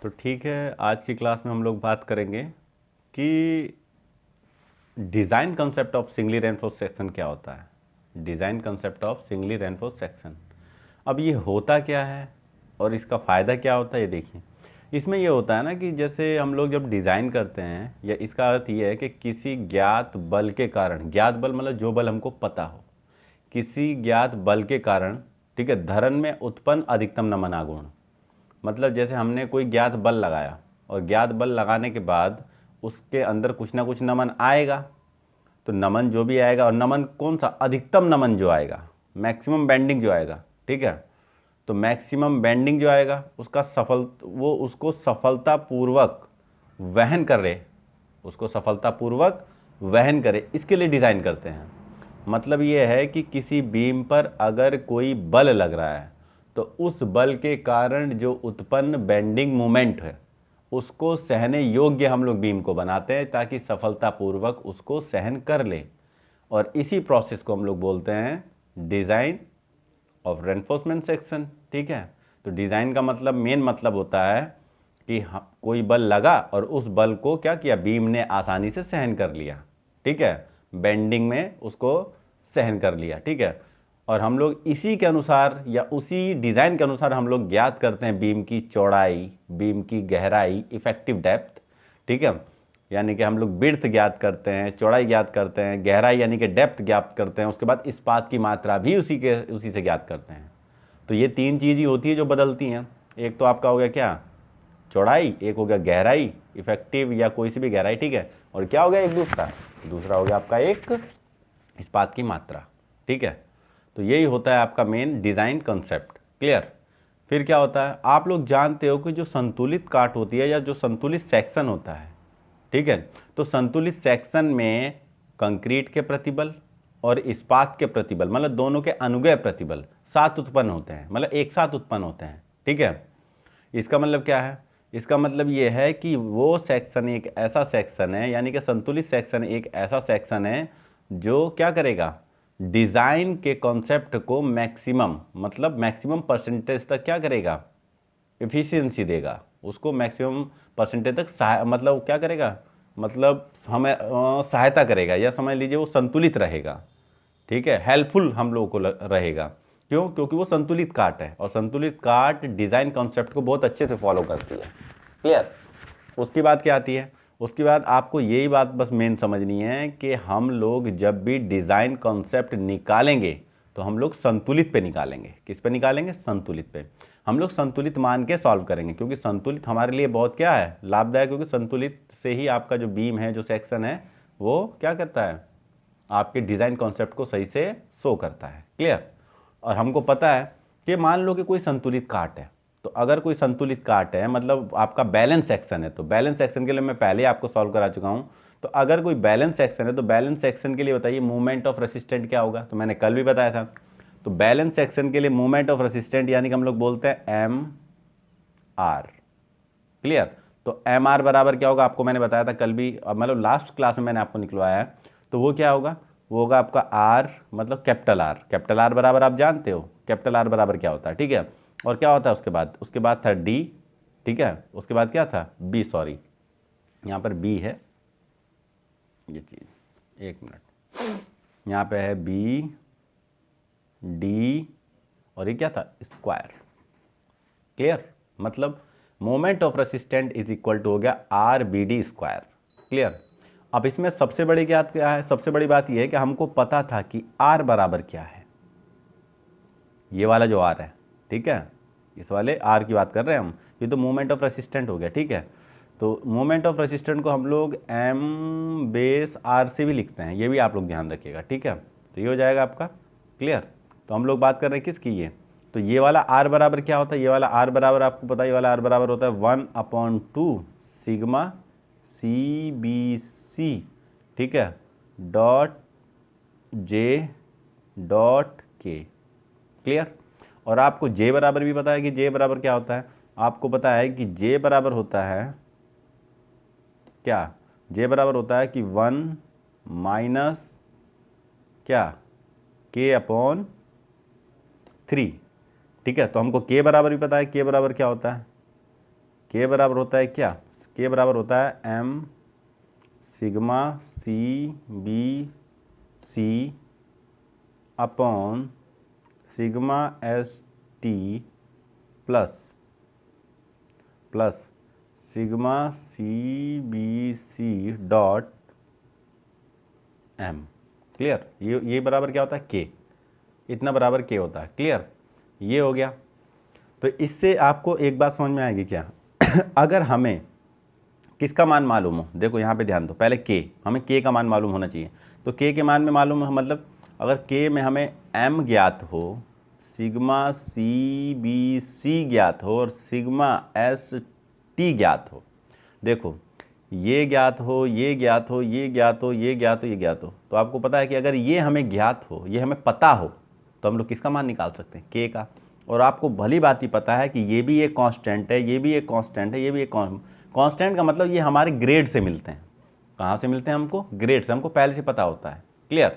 तो ठीक है, आज की क्लास में हम लोग बात करेंगे कि design concept of singly reinforce section क्या होता है। Design concept of singly reinforce section, अब ये होता क्या है और इसका फ़ायदा क्या होता है ये देखिए। इसमें ये होता है ना कि जैसे हम लोग जब डिज़ाइन करते हैं, या इसका अर्थ ये है कि किसी ज्ञात बल के कारण, ज्ञात बल मतलब जो बल हमको पता हो, किसी ज्ञात बल के कारण, ठीक है, धरन में उत्पन्न अधिकतम नमन आघूर्ण। मतलब जैसे हमने कोई ज्ञात बल लगाया और ज्ञात बल लगाने के बाद उसके अंदर कुछ ना कुछ नमन आएगा, तो नमन जो भी आएगा, और नमन कौन सा, अधिकतम नमन जो आएगा, मैक्सिमम बेंडिंग जो आएगा, ठीक है, तो मैक्सिमम बेंडिंग जो आएगा वो उसको सफलतापूर्वक वहन करे, उसको सफलतापूर्वक वहन करे, इसके लिए डिज़ाइन करते हैं। मतलब ये है कि किसी बीम पर अगर कोई बल लग रहा है तो उस बल के कारण जो उत्पन्न बेंडिंग मोमेंट है उसको सहने योग्य हम लोग बीम को बनाते हैं ताकि सफलतापूर्वक उसको सहन कर ले, और इसी प्रोसेस को हम लोग बोलते हैं डिज़ाइन ऑफ रेनफोर्समेंट सेक्शन। ठीक है, तो डिज़ाइन का मतलब, मेन मतलब होता है कि कोई बल लगा और उस बल को क्या किया, बीम ने आसानी से सहन कर लिया, ठीक है, बेंडिंग में उसको सहन कर लिया, ठीक है। और हम लोग इसी के अनुसार या उसी डिज़ाइन के अनुसार हम लोग ज्ञात करते हैं बीम की चौड़ाई, बीम की गहराई, इफेक्टिव डेप्थ, ठीक है, यानी कि हम लोग विड्थ ज्ञात करते हैं, चौड़ाई ज्ञात करते हैं, गहराई यानी कि डेप्थ ज्ञात करते हैं, उसके बाद इस्पात की मात्रा भी उसी से ज्ञात करते हैं। तो ये तीन चीज़ ही होती है जो बदलती हैं। एक तो आपका हो गया क्या, चौड़ाई, एक हो गया गहराई, इफेक्टिव या कोई सी भी गहराई, ठीक है, और क्या हो गया एक दूसरा हो गया आपका एक इस्पात की मात्रा, ठीक है। तो यही होता है आपका मेन डिज़ाइन कंसेप्ट। क्लियर। फिर क्या होता है, आप लोग जानते हो कि जो संतुलित काट होती है या जो संतुलित सेक्शन होता है, ठीक है, तो संतुलित सेक्शन में कंक्रीट के प्रतिबल और इस्पात के प्रतिबल, मतलब दोनों के अनुगय प्रतिबल साथ उत्पन्न होते हैं, मतलब एक साथ उत्पन्न होते हैं, ठीक है। इसका मतलब क्या है, इसका मतलब ये है कि वो सेक्शन एक ऐसा सेक्शन है, यानी कि संतुलित सेक्शन एक ऐसा सेक्शन है जो क्या करेगा, डिज़ाइन के कॉन्सेप्ट को मैक्सिमम, मतलब मैक्सिमम परसेंटेज तक क्या करेगा, एफिशिएंसी देगा, उसको मैक्सिमम परसेंटेज तक मतलब क्या करेगा, मतलब हमें सहायता करेगा, या समझ लीजिए वो संतुलित रहेगा, ठीक है, हेल्पफुल हम लोगों को रहेगा। क्यों, क्योंकि वो संतुलित काट है, और संतुलित काट डिज़ाइन कॉन्सेप्ट को बहुत अच्छे से फॉलो करती है। क्लियर। उसके बाद क्या आती है, उसके बाद आपको यही बात बस मेन समझनी है कि हम लोग जब भी डिज़ाइन कॉन्सेप्ट निकालेंगे तो हम लोग संतुलित पे निकालेंगे। किस पे निकालेंगे, संतुलित पे। हम लोग संतुलित मान के सॉल्व करेंगे, क्योंकि संतुलित हमारे लिए बहुत क्या है, लाभदायक, क्योंकि संतुलित से ही आपका जो बीम है, जो सेक्शन है, वो क्या करता है, आपके डिज़ाइन कॉन्सेप्ट को सही से शो करता है। क्लियर। और हमको पता है कि मान लो कि कोई संतुलित काट है, तो अगर कोई संतुलित काट है मतलब आपका बैलेंस सेक्शन है, तो बैलेंस सेक्शन के लिए मैं पहले आपको सॉल्व करा चुका हूँ। तो अगर कोई बैलेंस सेक्शन है तो बैलेंस सेक्शन के लिए बताइए मूवमेंट ऑफ रेसिस्टेंट क्या होगा, तो मैंने कल भी बताया था। तो बैलेंस सेक्शन के लिए मूवमेंट ऑफ रेसिस्टेंट यानी कि हम लोग बोलते हैं एम आर। क्लियर। तो एम आर बराबर क्या होगा, आपको मैंने बताया था कल भी, मतलब लास्ट क्लास में मैंने आपको निकलवाया है। तो वो क्या होगा, वो होगा आपका आर, मतलब कैपिटल आर। कैपिटल आर बराबर आप जानते हो कैपिटल आर बराबर क्या होता है, ठीक है। और क्या होता है उसके बाद था डी, ठीक है, उसके बाद क्या था बी, सॉरी यहाँ पर बी है, ये चीज़ एक मिनट, यहाँ पे है बी डी, और ये क्या था, स्क्वायर। क्लियर। मतलब moment of resistant is equal to हो गया R B D square. Clear. अब इसमें सबसे बड़ी बात क्या है, सबसे बड़ी बात यह है कि हमको पता था कि आर बराबर क्या है, ये वाला जो आर है, ठीक है, इस वाले आर की बात कर रहे हैं हम, ये तो मोमेंट ऑफ रेसिस्टेंट हो गया, ठीक है। तो मोमेंट ऑफ रेसिस्टेंट को हम लोग एम बेस आर से भी लिखते हैं, ये भी आप लोग ध्यान रखिएगा, ठीक है। तो ये हो जाएगा आपका। क्लियर। तो हम लोग बात कर रहे हैं किसकी, ये तो ये वाला आर बराबर क्या होता है, ये वाला आर बराबर आपको पता है, ये वाला आर बराबर होता है 1/2 सिग्मा सी बी सी, ठीक है, डॉट जे डॉट के। क्लियर। और आपको जे बराबर भी पता है कि जे बराबर क्या होता है, आपको पता है कि जे बराबर होता है क्या, जे बराबर होता है कि 1 माइनस क्या, K/3, ठीक है। तो हमको के बराबर भी पता है, के बराबर क्या होता है, के बराबर होता है क्या, के बराबर होता है M sigma C B C upon sigma S T plus sigma C B C dot M. Clear, ये बराबर क्या होता है के, इतना बराबर के होता है। क्लियर, ये हो गया। तो इससे आपको एक बात समझ में आएगी क्या अगर हमें किसका मान मालूम हो, देखो यहाँ पे ध्यान दो, पहले के, हमें के का मान मालूम होना चाहिए। तो के के मान में मालूम है, मतलब अगर के में हमें एम ज्ञात हो, सिग्मा सी बी सी ज्ञात हो और सिग्मा एस टी ज्ञात हो, देखो ये ज्ञात हो, ये ज्ञात हो, ये ज्ञात हो, ये ज्ञात हो, ये ज्ञात हो, तो आपको पता है कि अगर ये हमें ज्ञात हो, ये हमें पता हो, तो हम लोग किसका मान निकाल सकते हैं, के का। और आपको भली बात ही पता है कि ये भी एक कांस्टेंट है, ये भी एक कांस्टेंट है, ये भी एक कांस्टेंट का मतलब ये हमारे ग्रेड से मिलते हैं। कहाँ से मिलते हैं हमको, ग्रेड से, हमको पहले से पता होता है। क्लियर,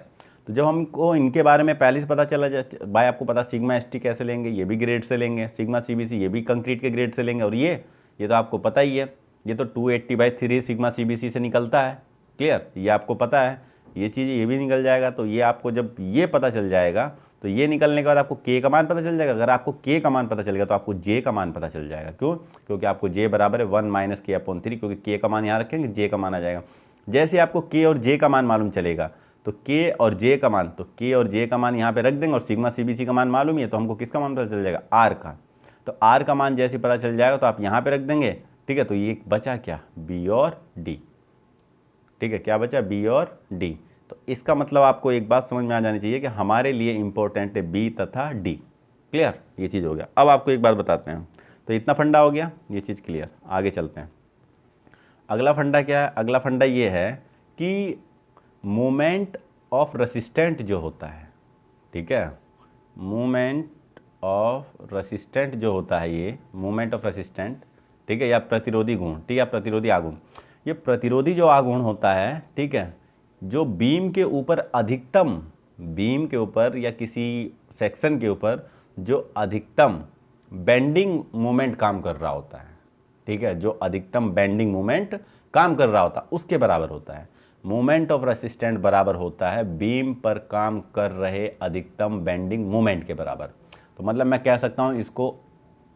तो जब हमको इनके बारे में पहले से पता चला जाए, भाई आपको पता सिग्मा एस टी कैसे लेंगे, ये भी ग्रेड से लेंगे, सिग्मा सी बी सी ये भी कंक्रीट के ग्रेड से लेंगे, और ये तो आपको पता ही है, ये तो 280/3 सिग्मा सी बी सी से निकलता है। क्लियर, ये आपको पता है, ये चीज़ ये भी निकल जाएगा। तो ये आपको जब ये पता चल जाएगा, तो ये निकलने के बाद आपको के का मान पता चल जाएगा। अगर आपको के का मान पता चल गया तो आपको जे का मान पता चल जाएगा। क्यों, क्योंकि आपको जे बराबर है 1 - k/3, क्योंकि के का मान यहाँ रखेंगे, जे का मान आ जाएगा। जैसे आपको के और जे का मान मालूम चलेगा, तो के और जे का मान, तो के और जे का मान यहाँ पे रख देंगे, और सिग्मा सी बी सी का मान मालूम ही है, तो हमको किसका मान पता चल जाएगा, आर का। तो आर का मान जैसे पता चल जाएगा तो आप यहाँ पे रख देंगे। ठीक है, तो ये बचा क्या, बी और डी। ठीक है, क्या बचा, बी और डी। तो इसका मतलब आपको एक बात समझ में आ जानी चाहिए कि हमारे लिए इंपॉर्टेंट है बी तथा डी। क्लियर, ये चीज़ हो गया। अब आपको एक बात बताते हैं, तो इतना फंडा हो गया, ये चीज़ क्लियर। आगे चलते हैं, अगला फंडा क्या है, अगला फंडा ये है कि मोमेंट ऑफ रेसिस्टेंट जो होता है, ठीक है, मोमेंट ऑफ रेसिस्टेंट जो होता है, ये मोमेंट ऑफ रेसिस्टेंट, ठीक है, या प्रतिरोधी गुण, ठीक है, प्रतिरोधी आघूर्ण। ये प्रतिरोधी जो आघूर्ण होता है, ठीक है, जो बीम के ऊपर अधिकतम, बीम के ऊपर या किसी सेक्शन के ऊपर जो अधिकतम बेंडिंग मोमेंट काम कर रहा होता है, ठीक है, जो अधिकतम बेंडिंग मोमेंट काम कर रहा होता है, उसके बराबर होता है। मोमेंट ऑफ रेसिस्टेंट बराबर होता है बीम पर काम कर रहे अधिकतम बेंडिंग मोमेंट के बराबर। तो मतलब मैं कह सकता हूँ इसको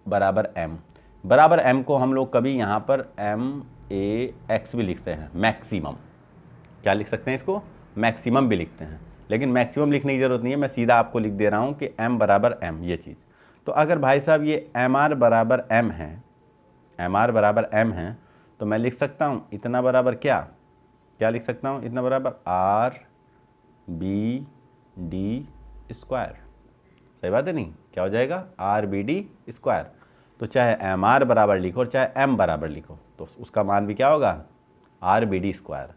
बराबर एम, बराबर एम को हम लोग कभी यहाँ पर एम ए एक्स भी लिखते हैं, मैक्सिमम। क्या लिख सकते हैं इसको, मैक्सिमम भी लिखते हैं, लेकिन मैक्सिमम लिखने की ज़रूरत नहीं है, मैं सीधा आपको लिख दे रहा हूँ कि एम बराबर एम, ये चीज़। तो अगर भाई साहब ये एम आर बराबर एम है, एम आर बराबर एम है, तो मैं लिख सकता हूँ इतना बराबर क्या लिख सकता हूँ, इतना बराबर आर बी डी स्क्वायर। सही बात है, नहीं, क्या हो जाएगा, आर बी डी स्क्वायर। तो चाहे एम आर बराबर लिखो और चाहे एम बराबर लिखो, तो उसका मान भी क्या होगा, आर बी डी स्क्वायर।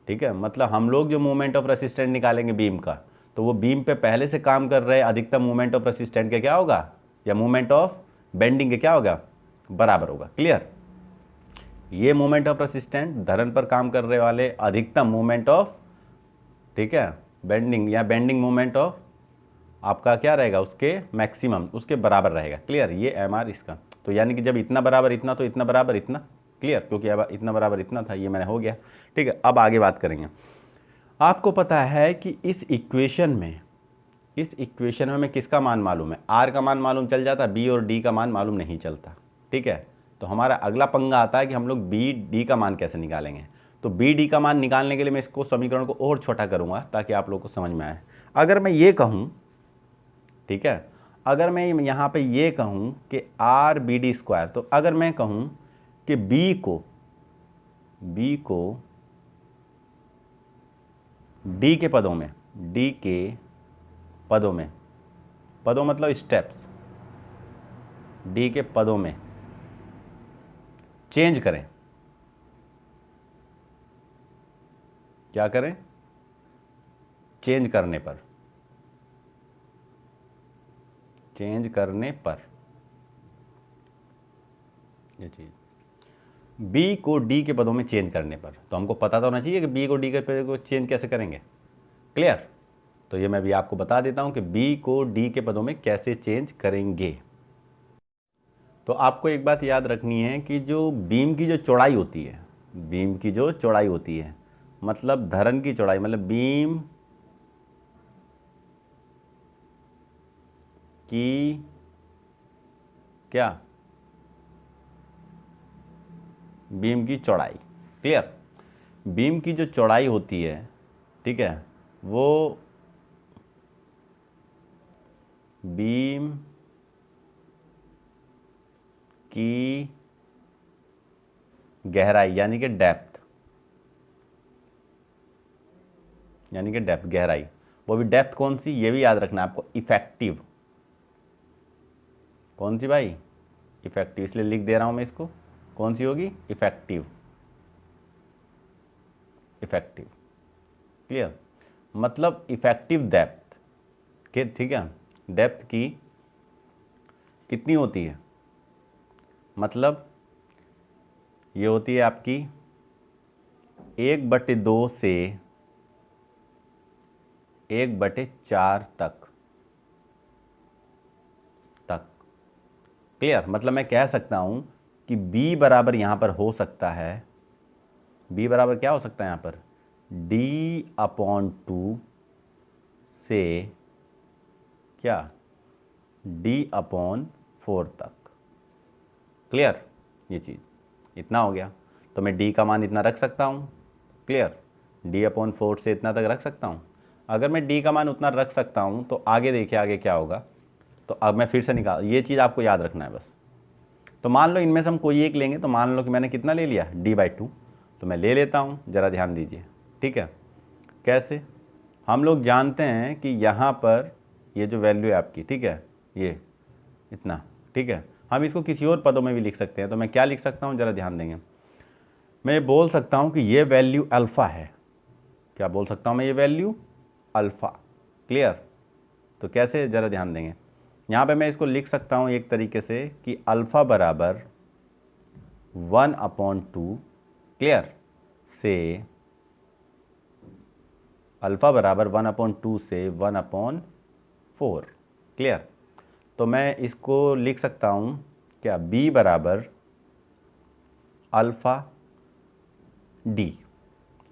ठीक है, मतलब हम लोग जो मोमेंट ऑफ रेसिस्टेंट निकालेंगे बीम का, तो वो बीम पे पहले से काम कर रहे अधिकतम मोमेंट ऑफ रेसिस्टेंट के क्या होगा, या मोमेंट ऑफ बेंडिंग के क्या होगा, बराबर होगा। क्लियर, ये मोमेंट ऑफ रेसिस्टेंट धरन पर काम कर रहे वाले अधिकतम मोमेंट ऑफ, ठीक है, बेंडिंग या बेंडिंग मोमेंट ऑफ आपका क्या रहेगा, उसके मैक्सिमम, उसके बराबर रहेगा। क्लियर, ये एम आर इसका। तो यानी कि जब इतना बराबर इतना, तो इतना बराबर इतना। क्लियर, क्योंकि अब इतना बराबर इतना था, ये मैंने हो गया। ठीक है, अब आगे बात करेंगे। आपको पता है कि इस इक्वेशन में हमें किसका मान मालूम है, आर का मान मालूम चल जाता, बी और डी का मान मालूम नहीं चलता। ठीक है, तो हमारा अगला पंगा आता है कि हम लोग बी डी का मान कैसे निकालेंगे। तो बी डी का मान निकालने के लिए मैं इसको समीकरण को और छोटा करूँगा ताकि आप लोगों को समझ में आए। अगर मैं ये कहूँ, ठीक है, अगर मैं यहाँ पे ये कहूँ कि आर बी डी स्क्वायर, तो अगर मैं कहूँ कि बी को डी के पदों में, डी के पदों में, पदों मतलब स्टेप्स, डी के पदों में चेंज करें, क्या करें, चेंज करने पर ये चीज़, बी को डी के पदों में चेंज करने पर, तो हमको पता तो होना चाहिए कि बी को डी के पदों को चेंज कैसे करेंगे। क्लियर, तो ये मैं भी आपको बता देता हूं कि बी को डी के पदों में कैसे चेंज करेंगे। तो आपको एक बात याद रखनी है कि जो बीम की जो चौड़ाई होती है, बीम की जो चौड़ाई होती है मतलब धरन की चौड़ाई, मतलब बीम की क्या, बीम की चौड़ाई। क्लियर। बीम की जो चौड़ाई होती है, ठीक है, वो बीम की गहराई यानी कि डेप्थ, यानी कि डेप्थ गहराई, वो भी डेप्थ कौन सी, ये भी याद रखना है आपको, इफेक्टिव। कौन सी भाई, इफेक्टिव, इसलिए लिख दे रहा हूं मैं इसको, कौन सी होगी, इफेक्टिव, इफेक्टिव। क्लियर। मतलब इफेक्टिव डेप्थ के, ठीक है, डेप्थ की कितनी होती है, मतलब ये होती है आपकी 1/2 से 1/4 तक। क्लियर। मतलब मैं कह सकता हूं कि b बराबर यहां पर हो सकता है, b बराबर क्या हो सकता है यहां पर, d/2 से क्या, d/4 तक। क्लियर। ये चीज़ इतना हो गया, तो मैं d का मान इतना रख सकता हूँ। क्लियर। d/4 से इतना तक रख सकता हूँ। अगर मैं d का मान उतना रख सकता हूँ तो आगे देखिए आगे क्या होगा। तो अब मैं फिर से निकाल, ये चीज़ आपको याद रखना है बस। तो मान लो इनमें से हम कोई एक लेंगे, तो मान लो कि मैंने कितना ले लिया, d/2, तो मैं ले लेता हूँ, ज़रा ध्यान दीजिए। ठीक है, कैसे, हम लोग जानते हैं कि यहाँ पर ये जो वैल्यू है आपकी, ठीक है, ये इतना, ठीक है, हम इसको किसी और पदों में भी लिख सकते हैं। तो मैं क्या लिख सकता हूँ, ज़रा ध्यान देंगे, मैं ये बोल सकता हूँ कि ये वैल्यू अल्फ़ा है। क्या बोल सकता हूँ मैं, ये वैल्यू अल्फ़ा। क्लियर। तो कैसे, ज़रा ध्यान देंगे, यहाँ पे मैं इसको लिख सकता हूँ एक तरीके से कि अल्फ़ा बराबर 1/2, क्लियर, से अल्फ़ा बराबर 1/2 से 1/4। क्लियर। तो मैं इसको लिख सकता हूँ क्या, b बराबर अल्फ़ा d।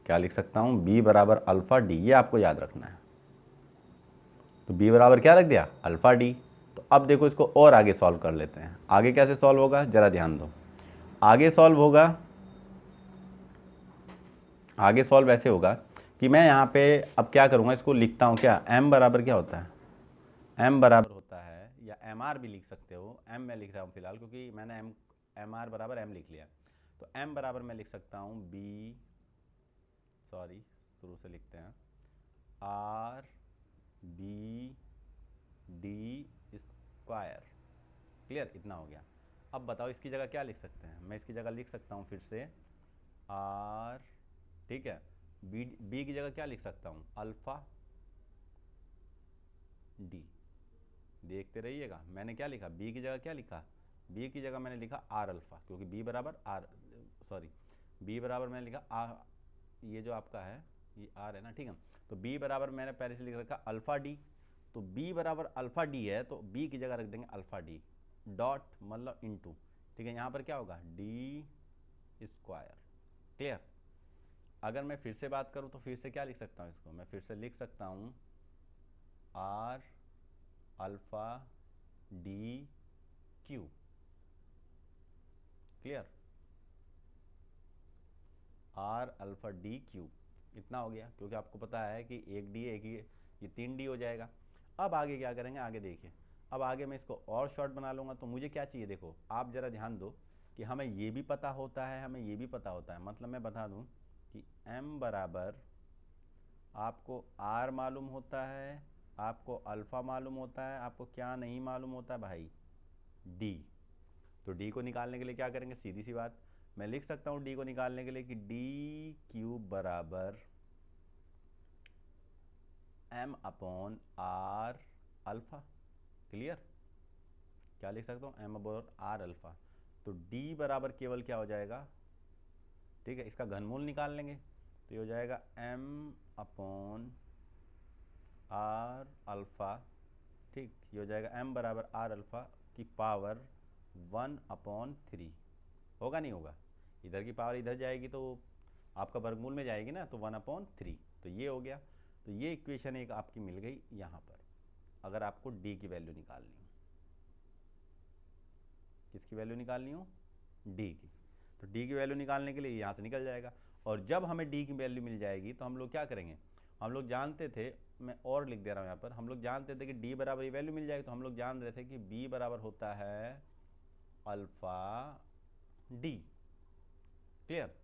क्या लिख सकता हूँ, b बराबर अल्फ़ा d, ये आपको याद रखना है। तो b बराबर क्या रख दिया, अल्फ़ा d। तो अब देखो इसको और आगे सॉल्व कर लेते हैं। आगे कैसे सॉल्व होगा, ज़रा ध्यान दो। आगे सॉल्व होगा, आगे सॉल्व ऐसे होगा कि मैं यहाँ पे अब क्या करूँगा, इसको लिखता हूँ क्या, m बराबर क्या होता है, m बराबर होता है, या mr भी लिख सकते हो, m मैं लिख रहा हूँ फिलहाल क्योंकि मैंने mr बराबर m लिख लिया। तो m बराबर मैं लिख सकता हूँ b, सॉरी शुरू से लिखते हैं, r b d square. Clear, इतना हो गया। अब बताओ इसकी जगह क्या लिख सकते हैं, मैं इसकी जगह लिख सकता हूँ फिर से r, ठीक है, b की जगह क्या लिख सकता हूँ, अल्फ़ा d। देखते रहिएगा, मैंने क्या लिखा, b की जगह क्या लिखा, b की जगह मैंने लिखा r अल्फ़ा, क्योंकि b बराबर r, सॉरी b बराबर मैंने लिखा r, ये जो आपका है ये r है ना, ठीक है। तो b बराबर मैंने पहले से लिख रखा अल्फ़ा d। तो b बराबर अल्फ़ा d है, तो b की जगह रख देंगे अल्फ़ा d डॉट, मतलब इनटू, ठीक है, यहाँ पर क्या होगा, d स्क्वायर। क्लियर। अगर मैं फिर से बात करूँ तो फिर से क्या लिख सकता हूँ इसको, मैं फिर से लिख सकता हूँ r alpha d Q. Clear, r alpha d Q, इतना हो गया, क्योंकि आपको पता है कि एक d एक ये 3d हो जाएगा। अब आगे क्या करेंगे, आगे देखिए, अब आगे मैं इसको और शॉर्ट बना लूँगा। तो मुझे क्या चाहिए, देखो आप ज़रा ध्यान दो कि हमें ये भी पता होता है, हमें ये भी पता होता है, मतलब मैं बता दूँ कि m बराबर आपको r मालूम होता है, आपको अल्फ़ा मालूम होता है, आपको क्या नहीं मालूम होता है भाई, d। तो d को निकालने के लिए क्या करेंगे, सीधी सी बात, मैं लिख सकता हूँ d को निकालने के लिए कि d क्यूब बराबर m/r अल्फ़ा। क्लियर। क्या लिख सकता हूँ, m/r अल्फ़ा। तो d बराबर केवल क्या हो जाएगा, ठीक है, इसका घनमूल निकाल लेंगे, तो ये हो जाएगा m/r अल्फ़ा, ठीक, ये हो जाएगा m बराबर r अल्फ़ा की पावर 1/3 होगा नहीं होगा, इधर की पावर इधर जाएगी तो आपका वर्गमूल में जाएगी ना, तो 1/3 तो ये हो गया। तो ये इक्वेशन एक आपकी मिल गई यहाँ पर, अगर आपको डी की वैल्यू निकालनी हो। किसकी वैल्यू निकालनी हो? डी की। तो डी की वैल्यू निकालने के लिए यहाँ से निकल जाएगा, और जब हमें डी की वैल्यू मिल जाएगी तो हम लोग क्या करेंगे, हम लोग जानते थे, मैं और लिख दे रहा हूँ यहाँ पर, हम लोग जानते थे कि डी बराबर ये वैल्यू मिल जाएगी, तो हम लोग जान रहे थे कि बी बराबर होता है अल्फ़ा डी। क्लियर?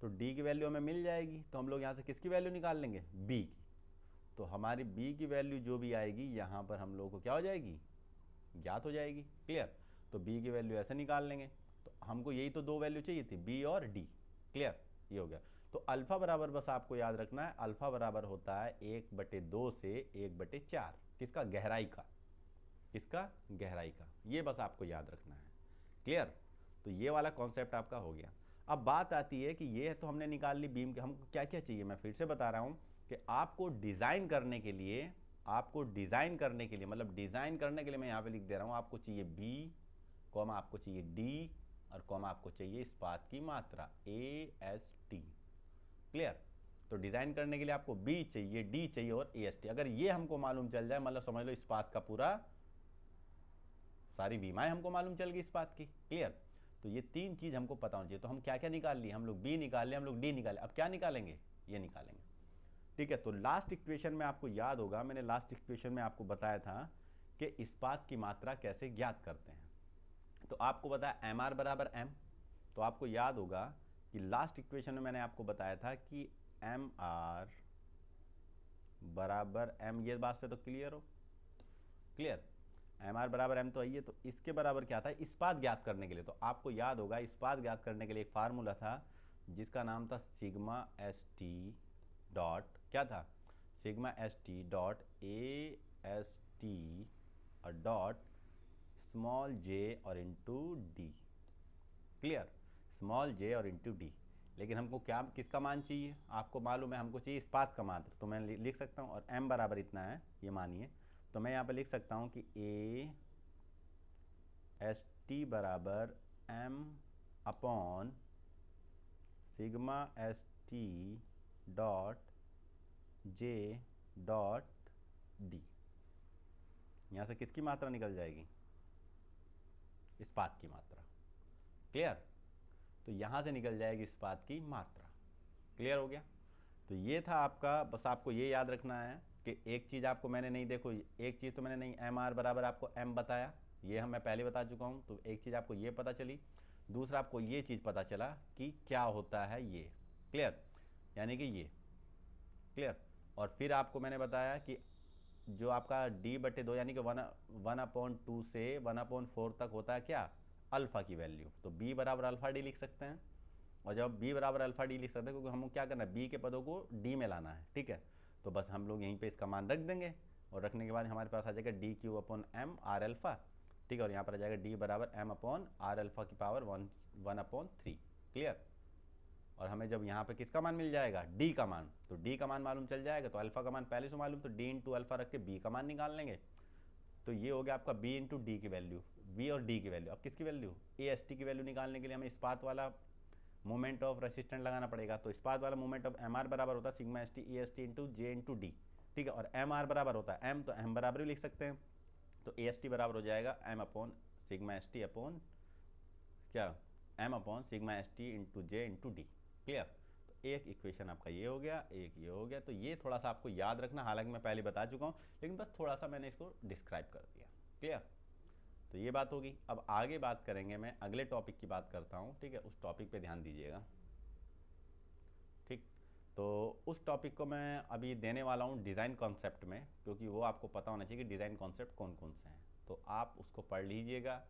तो डी की वैल्यू हमें मिल जाएगी, तो हम लोग यहाँ से किसकी वैल्यू निकाल लेंगे? बी की। तो हमारी बी की वैल्यू जो भी आएगी यहाँ पर हम लोगों को क्या हो जाएगी? ज्ञात हो जाएगी। क्लियर? तो बी की वैल्यू ऐसे निकाल लेंगे। तो हमको यही तो दो वैल्यू चाहिए थी, बी और डी। क्लियर? ये हो गया। तो अल्फ़ा बराबर बस आपको याद रखना है, अल्फ़ा बराबर होता है 1/2 से 1/4। किसका? गहराई का। किसका? गहराई का। ये बस आपको याद रखना है। क्लियर? तो ये वाला कॉन्सेप्ट आपका हो गया। अब बात आती है कि ये तो हमने निकाल ली बीम के, हमको क्या क्या चाहिए। मैं फिर से बता रहा हूँ कि आपको डिज़ाइन करने के लिए, मतलब डिज़ाइन करने के लिए मैं यहाँ पे लिख दे रहा हूँ, आपको चाहिए बी, कॉमा आपको चाहिए डी, और कॉमा आपको चाहिए इस्पात की मात्रा AST। क्लियर? तो डिज़ाइन करने के लिए आपको बी चाहिए, डी चाहिए और AST। अगर ये हमको मालूम चल जाए, मतलब समझ लो इस्पात का पूरा, सारी विमाएँ हमको मालूम चल गई इस्पात की। क्लियर? तो ये तीन चीज़ हमको पता होनी चाहिए। तो हम क्या क्या निकाल लिए? हम लोग बी निकाल लिया, हम लोग डी निकाले। अब क्या निकालेंगे? ये निकालेंगे। ठीक है? तो लास्ट इक्वेशन में आपको याद होगा, मैंने लास्ट इक्वेशन में आपको बताया था कि इस्पात की मात्रा कैसे ज्ञात करते हैं। तो आपको बताया एम आर बराबर एम। तो आपको याद होगा कि लास्ट इक्वेशन में मैंने आपको बताया था कि एम आर बराबर एम। ये बात से तो क्लियर हो? क्लियर? एम आर बराबर एम तो आइए, तो इसके बराबर क्या था? इस्पात ज्ञात करने के लिए। तो आपको याद होगा इस्पात ज्ञात करने के लिए एक फार्मूला था जिसका नाम था सिग्मा एस टी डॉट, क्या था? Sigma S T dot AST और डॉट स्मॉल जे और इंटू डी। क्लियर? स्मॉल जे और इंटू डी। लेकिन हमको क्या, किसका मान चाहिए? आपको मालूम है हमको चाहिए इस्पात का मात्र। तो मैं लिख सकता हूँ, और एम बराबर इतना है ये मानिए, तो मैं यहाँ पर लिख सकता हूँ कि AST बराबर M upon sigma ST dot J dot D. यहाँ से किसकी मात्रा निकल जाएगी? इस्पात की मात्रा। क्लियर? तो यहाँ से निकल जाएगी इस्पात की मात्रा। क्लियर हो गया? तो ये था आपका, बस आपको ये याद रखना है कि एक चीज़ आपको मैंने नहीं, देखो एक चीज़ तो मैंने नहीं, एम आर बराबर आपको एम बताया, ये मैं पहले बता चुका हूँ। तो एक चीज़ आपको ये पता चली। दूसरा आपको ये चीज़ पता चला कि क्या होता है ये। क्लियर? यानी कि ये। क्लियर? और फिर आपको मैंने बताया कि जो आपका D/2 यानी कि 1/2 से 1/4 तक होता है क्या? अल्फ़ा की वैल्यू। तो B बराबर अल्फ़ा डी लिख सकते हैं। और जब B बराबर अल्फ़ा डी लिख सकते हैं, क्योंकि हमको क्या करना है, B के पदों को D में लाना है। ठीक है? तो बस हम लोग यहीं पे इसका मान रख देंगे, और रखने के बाद हमारे पास आ जाएगा DQ/m R अल्फ़ा। ठीक है? और यहाँ पर आ जाएगा D बराबर m/R अल्फ़ा की पावर 1/3। क्लियर? और हमें जब यहाँ पे किसका मान मिल जाएगा? डी का मान। तो डी का मान मालूम चल जाएगा, तो अल्फा का मान पहले से मालूम, तो डी इंटू अल्फा रख के बी का मान निकाल लेंगे। तो ये हो गया आपका बी इंटू डी की वैल्यू, बी और डी की वैल्यू। अब किसकी वैल्यू? AST की वैल्यू निकालने के लिए हमें इस्पात वाला मोमेंट ऑफ रेसिस्टेंट लगाना पड़ेगा। तो इस्पात वाला मोमेंट ऑफ एम आर बराबर होता है sigma ST AST into J into D. ठीक है? और एम आर बराबर होता है एम, तो एम बराबर भी लिख सकते हैं। तो AST बराबर हो जाएगा M upon sigma ST upon क्या? M upon sigma ST into J into D. Clear? तो एक इक्वेशन आपका ये हो गया, एक ये हो गया। तो ये थोड़ा सा आपको याद रखना, हालांकि मैं पहले बता चुका हूँ, लेकिन बस थोड़ा सा मैंने इसको डिस्क्राइब कर दिया। क्लियर? तो ये बात होगी। अब आगे बात करेंगे, मैं अगले टॉपिक की बात करता हूँ। ठीक है? उस टॉपिक पे ध्यान दीजिएगा। ठीक? तो उस टॉपिक को मैं अभी देने वाला हूँ डिज़ाइन कॉन्सेप्ट में, क्योंकि वो आपको पता होना चाहिए कि डिज़ाइन कॉन्सेप्ट कौन कौन से हैं। तो आप उसको पढ़ लीजिएगा,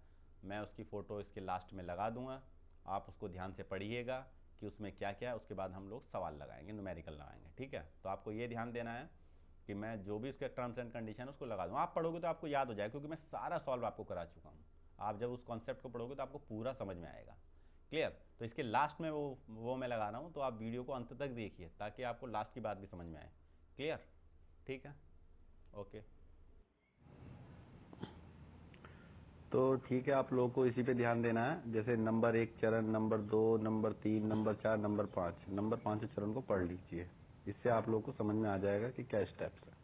मैं उसकी फ़ोटो इसके लास्ट में लगा दूँगा, आप उसको ध्यान से पढ़िएगा कि उसमें क्या क्या है। उसके बाद हम लोग सवाल लगाएंगे, न्यूमेरिकल लगाएंगे। ठीक है? तो आपको ये ध्यान देना है कि मैं जो भी उसके टर्म्स एंड कंडीशन है उसको लगा दूँ। आप पढ़ोगे तो आपको याद हो जाएगा, क्योंकि मैं सारा सॉल्व आपको करा चुका हूँ। आप जब उस कॉन्सेप्ट को पढ़ोगे तो आपको पूरा समझ में आएगा। क्लियर? तो इसके लास्ट में वो मैं लगा रहा हूँ, तो आप वीडियो को अंत तक देखिए ताकि आपको लास्ट की बात भी समझ में आए। क्लियर? ठीक है? ओके। तो ठीक है, आप लोगों को इसी पे ध्यान देना है। जैसे नंबर 1 चरण, number 2, number 3, number 4, number 5, number 5 चरण को पढ़ लीजिए। इससे आप लोगों को समझ में आ जाएगा कि क्या स्टेप्स है।